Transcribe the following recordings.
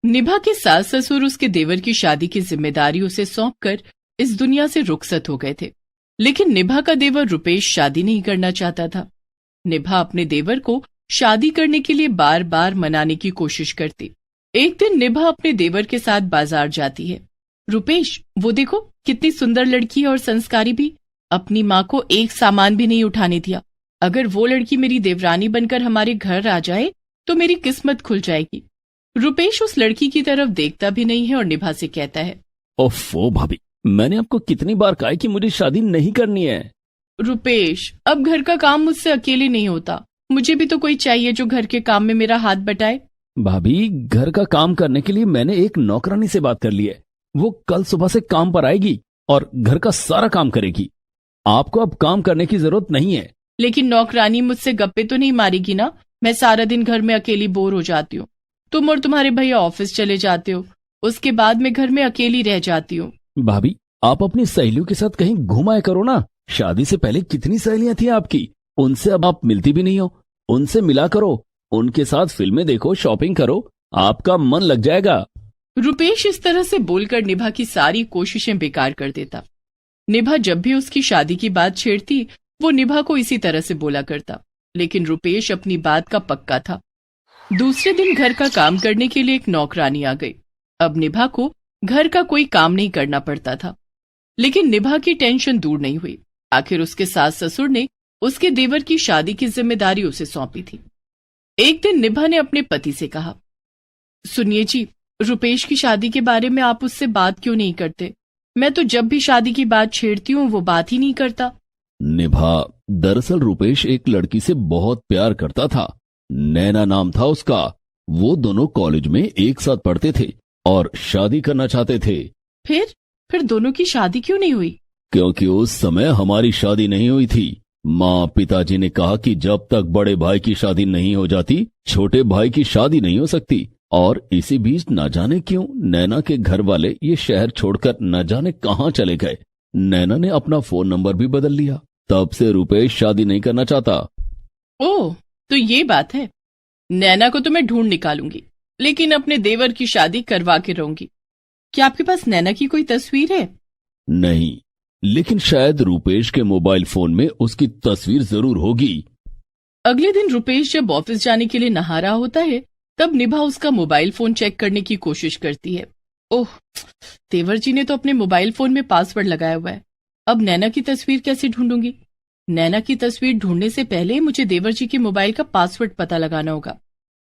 निभा के सास ससुर उसके देवर की शादी की जिम्मेदारी उसे सौंपकर इस दुनिया से रुखसत हो गए थे, लेकिन निभा का देवर रुपेश शादी नहीं करना चाहता था। निभा अपने देवर को शादी करने के लिए बार बार मनाने की कोशिश करती। एक दिन निभा अपने देवर के साथ बाजार जाती है। रुपेश, वो देखो कितनी सुंदर लड़की है और संस्कारी भी। अपनी माँ को एक सामान भी नहीं उठाने दिया। अगर वो लड़की मेरी देवरानी बनकर हमारे घर आ जाए तो मेरी किस्मत खुल जाएगी। रुपेश उस लड़की की तरफ देखता भी नहीं है और निभा से कहता है, ओफो भाभी, मैंने आपको कितनी बार कहा है कि मुझे शादी नहीं करनी है। रुपेश, अब घर का काम मुझसे अकेले नहीं होता। मुझे भी तो कोई चाहिए जो घर के काम में मेरा हाथ बटाए। भाभी, घर का काम करने के लिए मैंने एक नौकरानी से बात कर ली है। वो कल सुबह से काम पर आएगी और घर का सारा काम करेगी। आपको अब काम करने की जरूरत नहीं है। लेकिन नौकरानी मुझसे गप्पे तो नहीं मारेगी ना? मैं सारा दिन घर में अकेली बोर हो जाती हूँ। तुम और तुम्हारे भैया ऑफिस चले जाते हो, उसके बाद मैं घर में अकेली रह जाती हूँ। भाभी, आप अपनी सहेलियों के साथ कहीं घुमाया करो ना। शादी से पहले कितनी सहेलियां थी आपकी, उनसे अब आप मिलती भी नहीं हो। उनसे मिला करो, उनके साथ फिल्में देखो, शॉपिंग करो, आपका मन लग जाएगा। रुपेश इस तरह से बोलकर निभा की सारी कोशिशें बेकार कर देता। निभा जब भी उसकी शादी की बात छेड़ती, वो निभा को इसी तरह से बोला करता, लेकिन रुपेश अपनी बात का पक्का था। दूसरे दिन घर का काम करने के लिए एक नौकरानी आ गई। अब निभा को घर का कोई काम नहीं करना पड़ता था, लेकिन निभा की टेंशन दूर नहीं हुई। आखिर उसके सास ससुर ने उसके देवर की शादी की जिम्मेदारी उसे सौंपी थी। एक दिन निभा ने अपने पति से कहा, सुनिए जी, रुपेश की शादी के बारे में आप उससे बात क्यों नहीं करते? मैं तो जब भी शादी की बात छेड़ती हूँ वो बात ही नहीं करता। निभा, दरअसल रुपेश एक लड़की से बहुत प्यार करता था। नैना नाम था उसका। वो दोनों कॉलेज में एक साथ पढ़ते थे और शादी करना चाहते थे। फिर दोनों की शादी क्यों नहीं हुई? क्योंकि उस समय हमारी शादी नहीं हुई थी। माँ पिताजी ने कहा कि जब तक बड़े भाई की शादी नहीं हो जाती, छोटे भाई की शादी नहीं हो सकती। और इसी बीच न जाने क्यों नैना के घर वाले ये शहर छोड़कर न जाने कहां चले गए। नैना ने अपना फोन नंबर भी बदल लिया। तब से रुपेश शादी नहीं करना चाहता। ओह, तो ये बात है। नैना को तो मैं ढूंढ निकालूंगी, लेकिन अपने देवर की शादी करवा के रहूंगी। क्या आपके पास नैना की कोई तस्वीर है? नहीं, लेकिन शायद रुपेश के मोबाइल फोन में उसकी तस्वीर जरूर होगी। अगले दिन रुपेश जब ऑफिस जाने के लिए नहा रहा होता है, तब निभा उसका मोबाइल फोन चेक करने की कोशिश करती है। ओह, देवर जी ने तो अपने मोबाइल फोन में पासवर्ड लगाया हुआ है। अब नैना की तस्वीर कैसे ढूंढूंगी? नैना की तस्वीर ढूंढने से पहले मुझे देवर जी के मोबाइल का पासवर्ड पता लगाना होगा।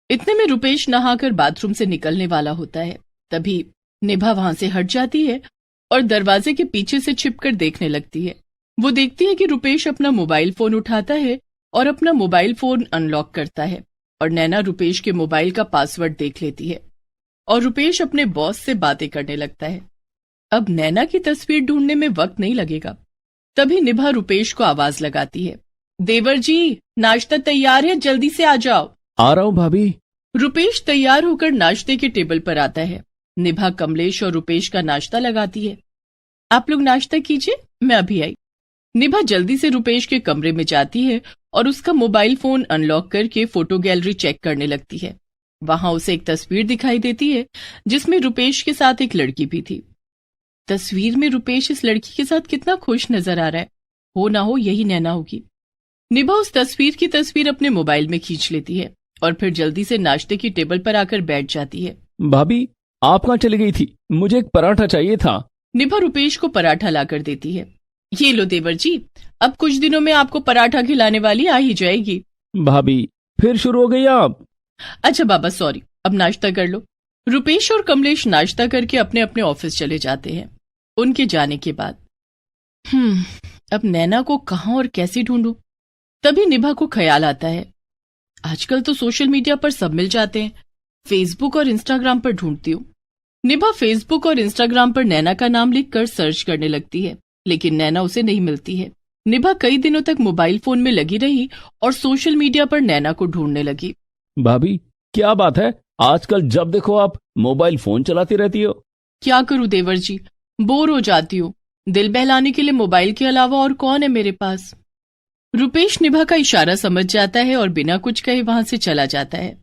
इतने में रुपेश नहाकर बाथरूम से निकलने वाला होता है। तभी निभा वहां से हट जाती है और दरवाजे के पीछे से छिपकर देखने लगती है। वो देखती है कि रुपेश अपना मोबाइल फोन उठाता है और अपना मोबाइल फोन अनलॉक करता है, और नैना रुपेश के मोबाइल का पासवर्ड देख लेती है और रुपेश अपने बॉस से बातें करने लगता है। अब नैना की तस्वीर ढूंढने में वक्त नहीं लगेगा। तभी निभा रुपेश को आवाज लगाती है, देवर जी, नाश्ता तैयार है, जल्दी से आ जाओ। आ रहा हूँ भाभी। रुपेश तैयार होकर नाश्ते के टेबल पर आता है। निभा कमलेश और रुपेश का नाश्ता लगाती है। आप लोग नाश्ता कीजिए, मैं अभी आई। निभा जल्दी से रुपेश के कमरे में जाती है और उसका मोबाइल फोन अनलॉक करके फोटो गैलरी चेक करने लगती है। वहां उसे एक तस्वीर दिखाई देती है जिसमें रुपेश के साथ एक लड़की भी थी। तस्वीर में रुपेश इस लड़की के साथ कितना खुश नजर आ रहा है। हो ना हो यही नैना होगी। निभा उस तस्वीर की तस्वीर अपने मोबाइल में खींच लेती है और फिर जल्दी से नाश्ते की टेबल पर आकर बैठ जाती है। भाभी, आप कहाँ चली गई थी? मुझे एक पराठा चाहिए था। निभा रुपेश को पराठा लाकर देती है। ये लो देवर जी, अब कुछ दिनों में आपको पराठा खिलाने वाली आ ही जाएगी। भाभी, फिर शुरू हो गई आप? अच्छा बाबा, सॉरी, अब नाश्ता कर लो। रुपेश और कमलेश नाश्ता करके अपने अपने ऑफिस चले जाते हैं। उनके जाने के बाद अब नैना को कहां और कैसे ढूंढूं? तभी निभा को ख्याल आता है, आजकल तो सोशल मीडिया पर सब मिल जाते हैं, फेसबुक और इंस्टाग्राम पर ढूंढती हूँ। निभा फेसबुक और इंस्टाग्राम पर नैना का नाम लिखकर सर्च करने लगती है, लेकिन नैना उसे नहीं मिलती है। निभा कई दिनों तक मोबाइल फोन में लगी रही और सोशल मीडिया पर नैना को ढूंढने लगी। भाभी, क्या बात है, आजकल जब देखो आप मोबाइल फोन चलाती रहती हो? क्या करूं देवर जी, बोर हो जाती हूँ। दिल बहलाने के लिए मोबाइल के अलावा और कौन है मेरे पास? रुपेश निभा का इशारा समझ जाता है और बिना कुछ कहे वहां से चला जाता है।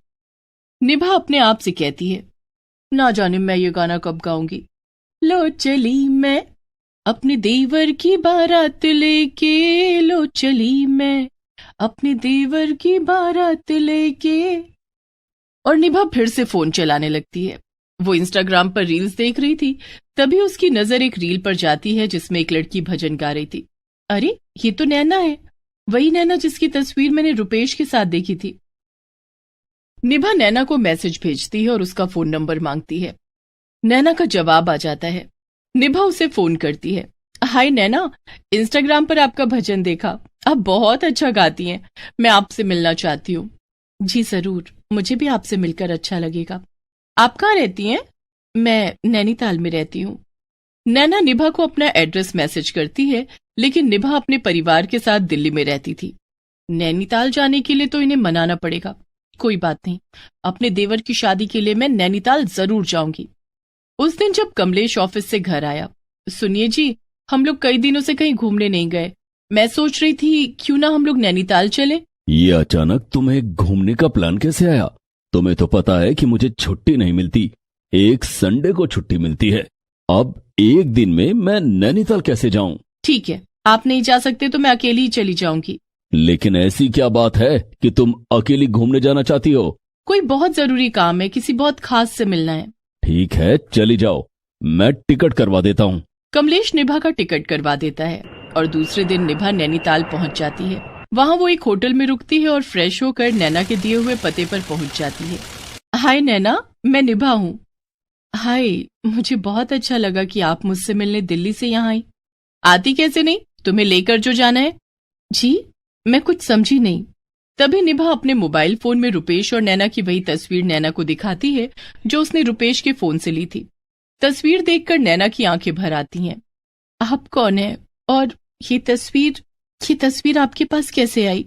निभा अपने आप से कहती है, ना जाने मैं ये गाना कब गाऊंगी। लो चली मैं अपने देवर की बारात लेके, लो चली मैं अपने देवर की बारात लेके। और निभा फिर से फोन चलाने लगती है। वो इंस्टाग्राम पर रील्स देख रही थी, तभी उसकी नजर एक रील पर जाती है जिसमें एक लड़की भजन गा रही थी। अरे ये तो नैना है, वही नैना जिसकी तस्वीर मैंने रुपेश के साथ देखी थी। निभा नैना को मैसेज भेजती है और उसका फोन नंबर मांगती है। नैना का जवाब आ जाता है। निभा उसे फोन करती है। हाय नैना, इंस्टाग्राम पर आपका भजन देखा, आप बहुत अच्छा गाती हैं, मैं आपसे मिलना चाहती हूँ। जी जरूर, मुझे भी आपसे मिलकर अच्छा लगेगा। आप कहाँ रहती हैं? मैं नैनीताल में रहती हूँ। नैना निभा को अपना एड्रेस मैसेज करती है, लेकिन निभा अपने परिवार के साथ दिल्ली में रहती थी। नैनीताल जाने के लिए तो इन्हें मनाना पड़ेगा। कोई बात नहीं, अपने देवर की शादी के लिए मैं नैनीताल जरूर जाऊंगी। उस दिन जब कमलेश ऑफिस से घर आया, सुनिए जी, हम लोग कई दिनों से कहीं घूमने नहीं गए, मैं सोच रही थी क्यों ना हम लोग नैनीताल चले। ये अचानक तुम्हें घूमने का प्लान कैसे आया? तुम्हें तो पता है कि मुझे छुट्टी नहीं मिलती, एक संडे को छुट्टी मिलती है। अब एक दिन में मैं नैनीताल कैसे जाऊं? ठीक है, आप नहीं जा सकते तो मैं अकेली ही चली जाऊंगी। लेकिन ऐसी क्या बात है कि तुम अकेली घूमने जाना चाहती हो? कोई बहुत जरूरी काम है, किसी बहुत खास से मिलना है। ठीक है, चली जाओ, मैं टिकट करवा देता हूँ। कमलेश निभा का टिकट करवा देता है और दूसरे दिन निभा नैनीताल पहुंच जाती है। वहां वो एक होटल में रुकती है और फ्रेश होकर नैना के दिए हुए पते पर पहुंच जाती है। हाय नैना, मैं निभा हूँ। हाय, मुझे बहुत अच्छा लगा कि आप मुझसे मिलने दिल्ली से यहाँ आई। आती कैसे नहीं, तुम्हें लेकर जो जाना है। जी, मैं कुछ समझी नहीं। तभी निभा अपने मोबाइल फोन में रुपेश और नैना की वही तस्वीर नैना को दिखाती है जो उसने रुपेश के फोन से ली थी। तस्वीर देखकर नैना की आंखें भर आती हैं। आप कौन है और ये तस्वीर आपके पास कैसे आई?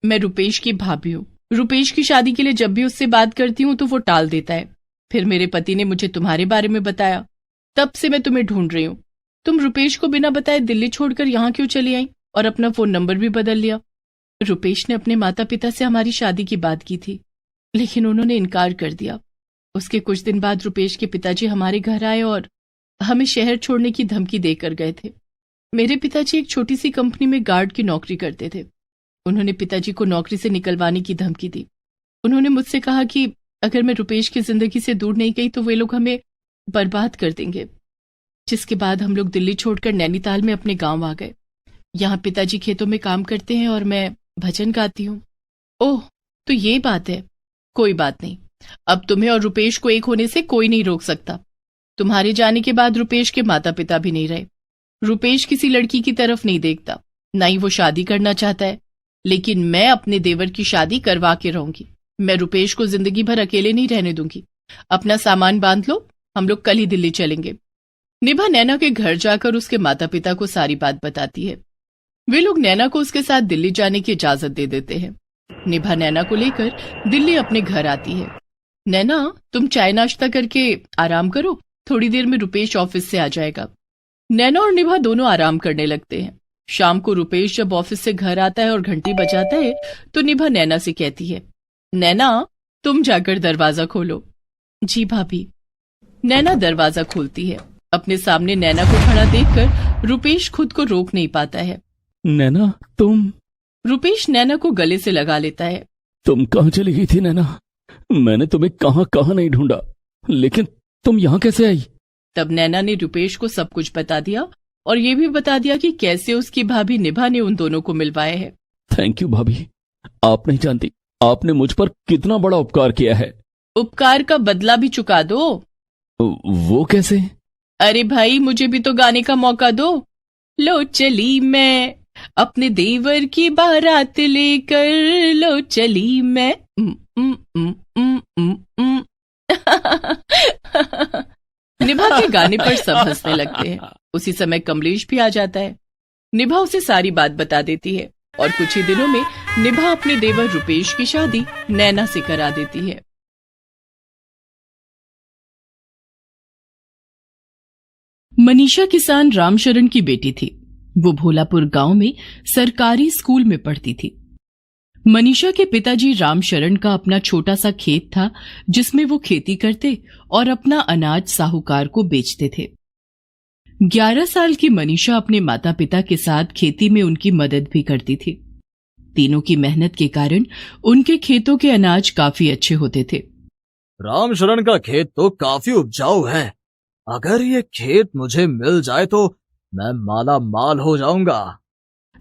मैं रुपेश की भाभी हूँ। रुपेश की शादी के लिए जब भी उससे बात करती हूँ तो वो टाल देता है। फिर मेरे पति ने मुझे तुम्हारे बारे में बताया, तब से मैं तुम्हें ढूंढ रही हूँ। तुम रुपेश को बिना बताए दिल्ली छोड़कर यहाँ क्यों चली आई और अपना फोन नंबर भी बदल लिया? रुपेश ने अपने माता पिता से हमारी शादी की बात की थी, लेकिन उन्होंने इनकार कर दिया। उसके कुछ दिन बाद रुपेश के पिताजी हमारे घर आए और हमें शहर छोड़ने की धमकी देकर गए थे। मेरे पिताजी एक छोटी सी कंपनी में गार्ड की नौकरी करते थे। उन्होंने पिताजी को नौकरी से निकलवाने की धमकी दी। उन्होंने मुझसे कहा कि अगर मैं रुपेश की जिंदगी से दूर नहीं गई तो वे लोग हमें बर्बाद कर देंगे। जिसके बाद हम लोग दिल्ली छोड़कर नैनीताल में अपने गांव आ गए। यहाँ पिताजी खेतों में काम करते हैं और मैं भजन गाती हूँ। ओह, तो ये बात है। कोई बात नहीं, अब तुम्हें और रुपेश को एक होने से कोई नहीं रोक सकता। तुम्हारे जाने के बाद रुपेश के माता पिता भी नहीं रहे। रुपेश किसी लड़की की तरफ नहीं देखता, ना ही वो शादी करना चाहता है, लेकिन मैं अपने देवर की शादी करवा के रहूंगी। मैं रुपेश को जिंदगी भर अकेले नहीं रहने दूंगी। अपना सामान बांध लो, हम लोग कल ही दिल्ली चलेंगे। निभा नैना के घर जाकर उसके माता पिता को सारी बात बताती है। वे लोग नैना को उसके साथ दिल्ली जाने की इजाजत दे देते हैं। निभा नैना को लेकर दिल्ली अपने घर आती है। नैना, तुम चाय नाश्ता करके आराम करो, थोड़ी देर में रुपेश ऑफिस से आ जाएगा। नैना और निभा दोनों आराम करने लगते हैं। शाम को रुपेश जब ऑफिस से घर आता है और घंटी बजाता है तो निभा नैना से कहती है, नैना, तुम जाकर दरवाजा खोलो। जी भाभी। नैना दरवाजा खोलती है। अपने सामने नैना को खड़ा देखकर रुपेश खुद को रोक नहीं पाता है। नैना, तुम? रुपेश नैना को गले से लगा लेता है। तुम कहाँ चली गई थी नैना? मैंने तुम्हें कहाँ कहाँ नहीं ढूंढा, लेकिन तुम यहाँ कैसे आई? तब नैना ने रुपेश को सब कुछ बता दिया और ये भी बता दिया कि कैसे उसकी भाभी निभा ने उन दोनों को मिलवाया है। थैंक यू भाभी, आप नहीं जानती आपने मुझ पर कितना बड़ा उपकार किया है। उपकार का बदला भी चुका दो। वो कैसे? अरे भाई, मुझे भी तो गाने का मौका दो। लो चली मैं अपने देवर की बारात लेकर, लो चली मैं। निभा के गाने पर सब हंसने लगते हैं। उसी समय कमलेश भी आ जाता है। निभा उसे सारी बात बता देती है और कुछ ही दिनों में निभा अपने देवर रुपेश की शादी नैना से करा देती है। मनीषा किसान रामशरण की बेटी थी। वो भोलापुर गांव में सरकारी स्कूल में पढ़ती थी। मनीषा के पिताजी रामशरण का अपना छोटा सा खेत था जिसमें वो खेती करते और अपना अनाज साहूकार को बेचते थे। 11 साल की मनीषा अपने माता पिता के साथ खेती में उनकी मदद भी करती थी। तीनों की मेहनत के कारण उनके खेतों के अनाज काफी अच्छे होते थे। रामशरण का खेत तो काफी उपजाऊ है। अगर ये खेत मुझे मिल जाए तो मैं माला माल हो जाऊंगा।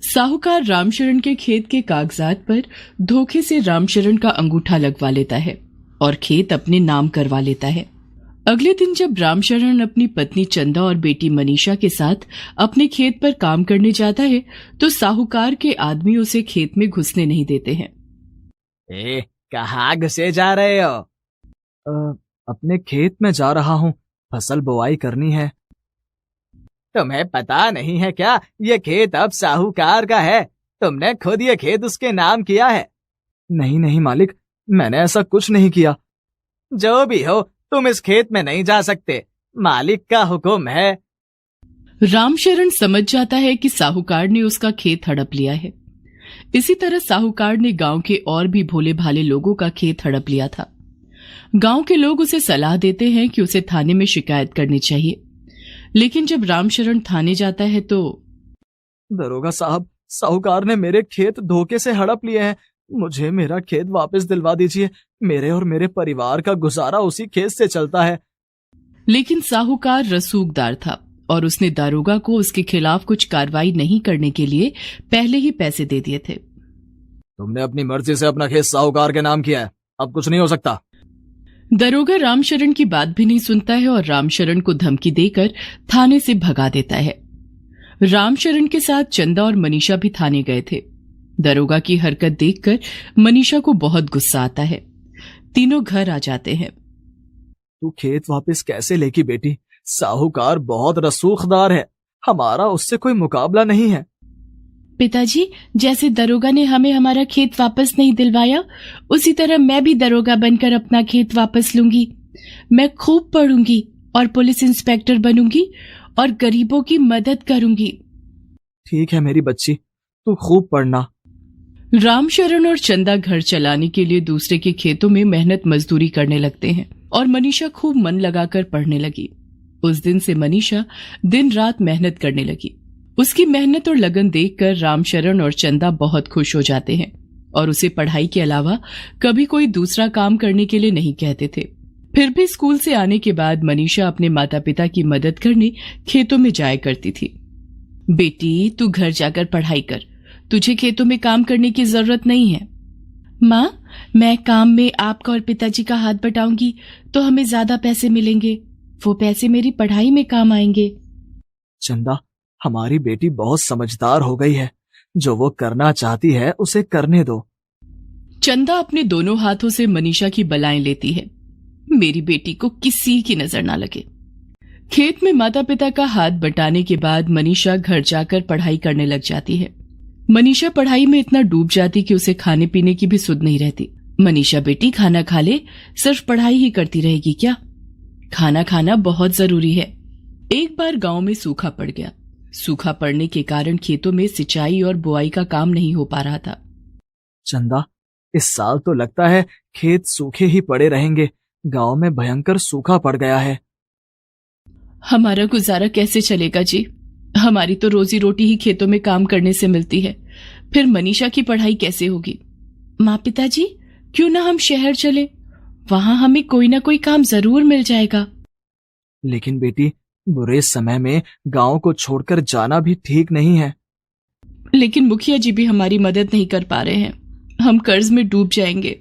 साहूकार रामशरण के खेत के कागजात पर धोखे से रामशरण का अंगूठा लगवा लेता है और खेत अपने नाम करवा लेता है। अगले दिन जब रामशरण अपनी पत्नी चंदा और बेटी मनीषा के साथ अपने खेत पर काम करने जाता है तो साहूकार के आदमी उसे खेत में घुसने नहीं देते हैं। कहाँ घुसे जा रहे हो? अपने खेत में जा रहा हूँ, फसल बुआई करनी है। तुम्हें पता नहीं है क्या, ये खेत अब साहूकार का है। तुमने खुद ये खेत उसके नाम किया है। नहीं नहीं मालिक, मैंने ऐसा कुछ नहीं किया। जो भी हो, तुम इस खेत में नहीं जा सकते, मालिक का हुक्म है। रामशरण समझ जाता है कि साहूकार ने उसका खेत हड़प लिया है। इसी तरह साहूकार ने गांव के और भी भोले भाले लोगों का खेत हड़प लिया था। गांव के लोग उसे सलाह देते हैं कि उसे थाने में शिकायत करनी चाहिए, लेकिन जब रामशरण थाने जाता है तो दरोगा साहब, साहूकार ने मेरे खेत धोखे से हड़प लिए हैं। मुझे मेरा खेत वापस दिलवा दीजिए। मेरे और मेरे परिवार का गुजारा उसी खेत से चलता है। लेकिन साहूकार रसूखदार था और उसने दारोगा को उसके खिलाफ कुछ कार्रवाई नहीं करने के लिए पहले ही पैसे दे दिए थे। तुमने अपनी मर्जी से अपना खेत साहूकार के नाम किया है, अब कुछ नहीं हो सकता। दरोगा रामशरण की बात भी नहीं सुनता है और रामशरण को धमकी देकर थाने से भगा देता है। रामशरण के साथ चंदा और मनीषा भी थाने गए थे। दरोगा की हरकत देखकर मनीषा को बहुत गुस्सा आता है। तीनों घर आ जाते हैं। तू खेत वापस कैसे लेगी बेटी? साहूकार बहुत रसूखदार है, हमारा उससे कोई मुकाबला नहीं है। पिताजी, जैसे दरोगा ने हमें हमारा खेत वापस नहीं दिलवाया, उसी तरह मैं भी दरोगा बनकर अपना खेत वापस लूंगी। मैं खूब पढ़ूंगी और पुलिस इंस्पेक्टर बनूंगी और गरीबों की मदद करूंगी। ठीक है मेरी बच्ची, तू खूब पढ़ना। रामशरण और चंदा घर चलाने के लिए दूसरे के खेतों में मेहनत मजदूरी करने लगते हैं और मनीषा खूब मन लगाकर पढ़ने लगी। उस दिन से मनीषा दिन रात मेहनत करने लगी। उसकी मेहनत और लगन देखकर रामशरण और चंदा बहुत खुश हो जाते हैं और उसे पढ़ाई के अलावा कभी कोई दूसरा काम करने के लिए नहीं कहते थे। फिर भी स्कूल से आने के बाद मनीषा अपने माता पिता की मदद करने खेतों में जाया करती थी। बेटी, तू घर जाकर पढ़ाई कर, तुझे खेतों में काम करने की जरूरत नहीं है। माँ, मैं काम में आपका और पिताजी का हाथ बटाऊंगी तो हमें ज्यादा पैसे मिलेंगे। वो पैसे मेरी पढ़ाई में काम आएंगे। चंदा, हमारी बेटी बहुत समझदार हो गई है। जो वो करना चाहती है उसे करने दो। चंदा अपने दोनों हाथों से मनीषा की बलाएं लेती है। मेरी बेटी को किसी की नजर ना लगे। खेत में माता पिता का हाथ बटाने के बाद मनीषा घर जाकर पढ़ाई करने लग जाती है। मनीषा पढ़ाई में इतना डूब जाती कि उसे खाने पीने की भी सुध नहीं रहती। मनीषा बेटी, खाना खा ले, सिर्फ पढ़ाई ही करती रहेगी क्या? खाना खाना बहुत जरूरी है। एक बार गांव में सूखा पड़ गया। सूखा पड़ने के कारण खेतों में सिंचाई और बुआई का काम नहीं हो पा रहा था। चंदा, इस साल तो लगता है खेत सूखे ही पड़े रहेंगे। गांव में भयंकर सूखा पड़ गया है। हमारा गुजारा कैसे चलेगा जी? हमारी तो रोजी रोटी ही खेतों में काम करने से मिलती है। फिर मनीषा की पढ़ाई कैसे होगी? माँ, पिताजी, क्यों ना हम शहर चले? वहां हमें कोई ना कोई काम जरूर मिल जाएगा। लेकिन बेटी, बुरे समय में गांव को छोड़कर जाना भी ठीक नहीं है। लेकिन मुखिया जी भी हमारी मदद नहीं कर पा रहे हैं। हम कर्ज में डूब जाएंगे।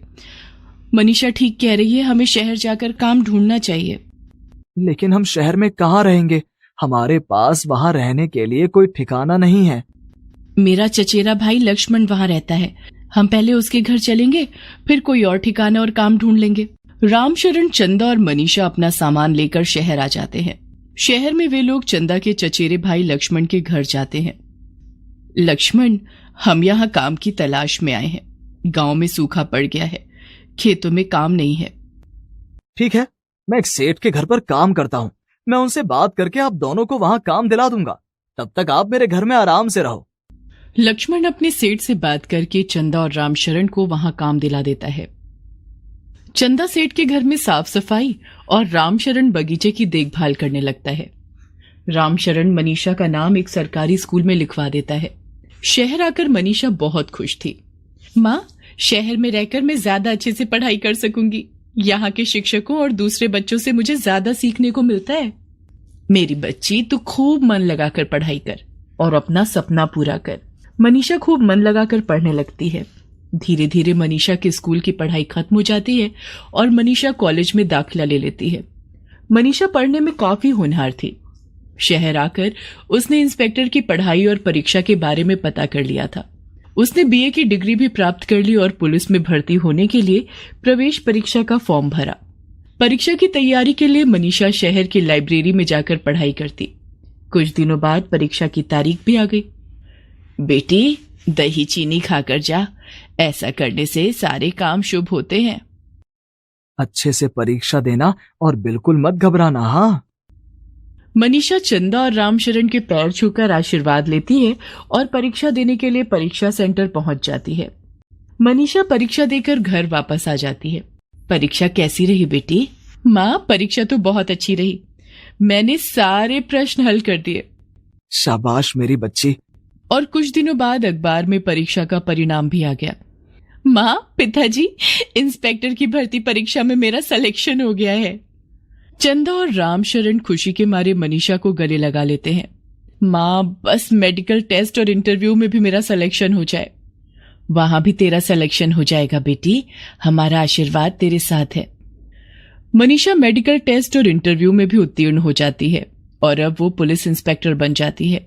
मनीषा ठीक कह रही है, हमें शहर जाकर काम ढूंढना चाहिए। लेकिन हम शहर में कहाँ रहेंगे? हमारे पास वहां रहने के लिए कोई ठिकाना नहीं है। मेरा चचेरा भाई लक्ष्मण वहां रहता है। हम पहले उसके घर चलेंगे, फिर कोई और ठिकाना और काम ढूंढ लेंगे। रामशरण, चंदा और मनीषा अपना सामान लेकर शहर आ जाते हैं। शहर में वे लोग चंदा के चचेरे भाई लक्ष्मण के घर जाते हैं। लक्ष्मण, हम यहाँ काम की तलाश में आए हैं। गांव में सूखा पड़ गया है, खेतों में काम नहीं है। ठीक है, मैं एक सेठ के घर पर काम करता हूँ। मैं उनसे बात करके आप दोनों को वहां काम दिला दूंगा। तब तक आप मेरे घर में आराम से रहो। लक्ष्मण अपने सेठ से बात करके चंदा और रामशरण को वहां काम दिला देता है। चंदा सेठ के घर में साफ सफाई और रामशरण बगीचे की देखभाल करने लगता है। रामशरण मनीषा का नाम एक सरकारी स्कूल में लिखवा देता है। शहर आकर मनीषा बहुत खुश थी। माँ, शहर में रहकर मैं ज्यादा अच्छे से पढ़ाई कर सकूंगी। यहाँ के शिक्षकों और दूसरे बच्चों से मुझे ज्यादा सीखने को मिलता है। मेरी बच्ची, तू खूब मन लगाकर पढ़ाई कर और अपना सपना पूरा कर। मनीषा खूब मन लगाकर पढ़ने लगती है। धीरे धीरे मनीषा के स्कूल की पढ़ाई खत्म हो जाती है और मनीषा कॉलेज में दाखिला ले लेती है। मनीषा पढ़ने में काफी होनहार थी। शहर आकर उसने इंस्पेक्टर की पढ़ाई और परीक्षा के बारे में पता कर लिया था। उसने बीए की डिग्री भी प्राप्त कर ली और पुलिस में भर्ती होने के लिए प्रवेश परीक्षा का फॉर्म भरा। परीक्षा की तैयारी के लिए मनीषा शहर की लाइब्रेरी में जाकर पढ़ाई करती। कुछ दिनों बाद परीक्षा की तारीख भी आ गई। बेटी, दही चीनी खाकर जा, ऐसा करने से सारे काम शुभ होते हैं। अच्छे से परीक्षा देना और बिल्कुल मत घबराना। हाँ। मनीषा चंदा और रामशरण के पैर छूकर आशीर्वाद लेती है और परीक्षा देने के लिए परीक्षा सेंटर पहुंच जाती है। मनीषा परीक्षा देकर घर वापस आ जाती है। परीक्षा कैसी रही बेटी? माँ, परीक्षा तो बहुत अच्छी रही। मैंने सारे प्रश्न हल कर दिए। शाबाश मेरी बच्ची। और कुछ दिनों बाद अखबार में परीक्षा का परिणाम भी आ गया। माँ, पिताजी, इंस्पेक्टर की भर्ती परीक्षा में मेरा सिलेक्शन हो गया है। चंदा और रामशरण खुशी के मारे मनीषा को गले लगा लेते हैं। माँ, बस मेडिकल टेस्ट और इंटरव्यू में भी मेरा सिलेक्शन हो जाए। वहां भी तेरा सिलेक्शन हो जाएगा बेटी, हमारा आशीर्वाद तेरे साथ है। मनीषा मेडिकल टेस्ट और इंटरव्यू में भी उत्तीर्ण हो जाती है और अब वो पुलिस इंस्पेक्टर बन जाती है।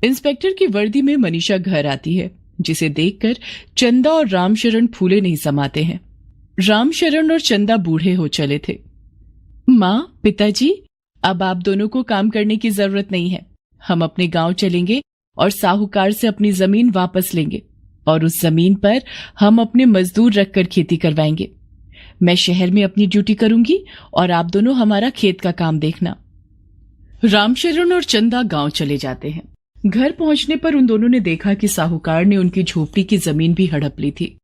इंस्पेक्टर की वर्दी में मनीषा घर आती है, जिसे देखकर चंदा और रामशरण फूले नहीं समाते हैं। रामशरण और चंदा बूढ़े हो चले थे। माँ, पिताजी, अब आप दोनों को काम करने की जरूरत नहीं है। हम अपने गांव चलेंगे और साहूकार से अपनी जमीन वापस लेंगे और उस जमीन पर हम अपने मजदूर रखकर खेती करवाएंगे। मैं शहर में अपनी ड्यूटी करूंगी और आप दोनों हमारा खेत का काम देखना। रामशरण और चंदा गांव चले जाते हैं। घर पहुंचने पर उन दोनों ने देखा कि साहूकार ने उनकी झोपड़ी की जमीन भी हड़प ली थी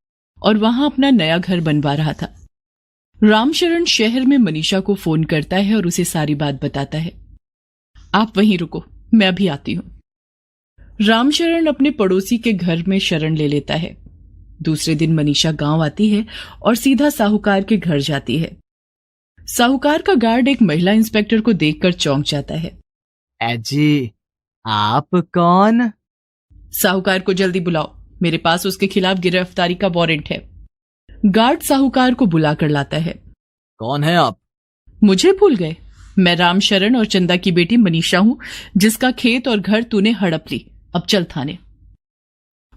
और वहां अपना नया घर बनवा रहा था। रामशरण शहर में मनीषा को फोन करता है और उसे सारी बात बताता है। आप वहीं रुको, मैं अभी आती हूं। रामशरण अपने पड़ोसी के घर में शरण ले लेता है। दूसरे दिन मनीषा गांव आती है और सीधा साहूकार के घर जाती है। साहूकार का गार्ड एक महिला इंस्पेक्टर को देखकर चौंक जाता है। जी, आप कौन? साहूकार को जल्दी बुलाओ, मेरे पास उसके खिलाफ गिरफ्तारी का वारंट है। गार्ड साहूकार को बुलाकर लाता है। कौन है आप? मुझे भूल गए? मैं रामशरण और चंदा की बेटी मनीषा हूं, जिसका खेत और घर तूने हड़प ली। अब चल थाने।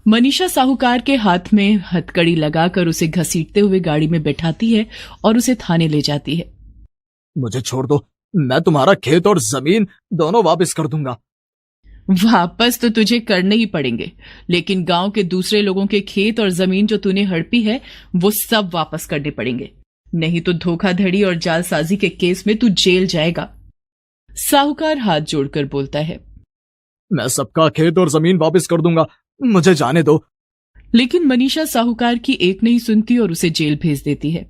मनीषा साहूकार के हाथ में हथकड़ी लगाकर उसे घसीटते हुए गाड़ी में बैठाती है और उसे थाने ले जाती है। मुझे छोड़ दो, मैं तुम्हारा खेत और जमीन दोनों वापस कर दूंगा। वापस तो तुझे करने ही पड़ेंगे, लेकिन गांव के दूसरे लोगों के खेत और जमीन जो तूने हड़पी है वो सब वापस करने पड़ेंगे, नहीं तो धोखाधड़ी और जालसाजी के केस में तू जेल जाएगा। साहूकार हाथ जोड़कर बोलता है। मैं सबका खेत और जमीन वापस कर दूंगा, मुझे जाने दो। लेकिन मनीषा साहूकार की एक नहीं सुनती और उसे जेल भेज देती है।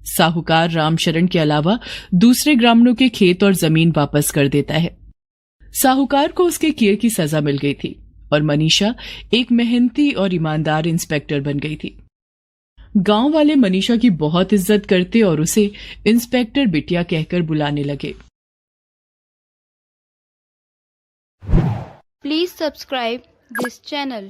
साहूकार रामशरण के अलावा दूसरे ग्रामीणों के खेत और जमीन वापस कर देता है। साहूकार को उसके किए की सजा मिल गई थी और मनीषा एक मेहनती और ईमानदार इंस्पेक्टर बन गई थी। गांव वाले मनीषा की बहुत इज्जत करते और उसे इंस्पेक्टर बिटिया कहकर बुलाने लगे। Please subscribe this channel.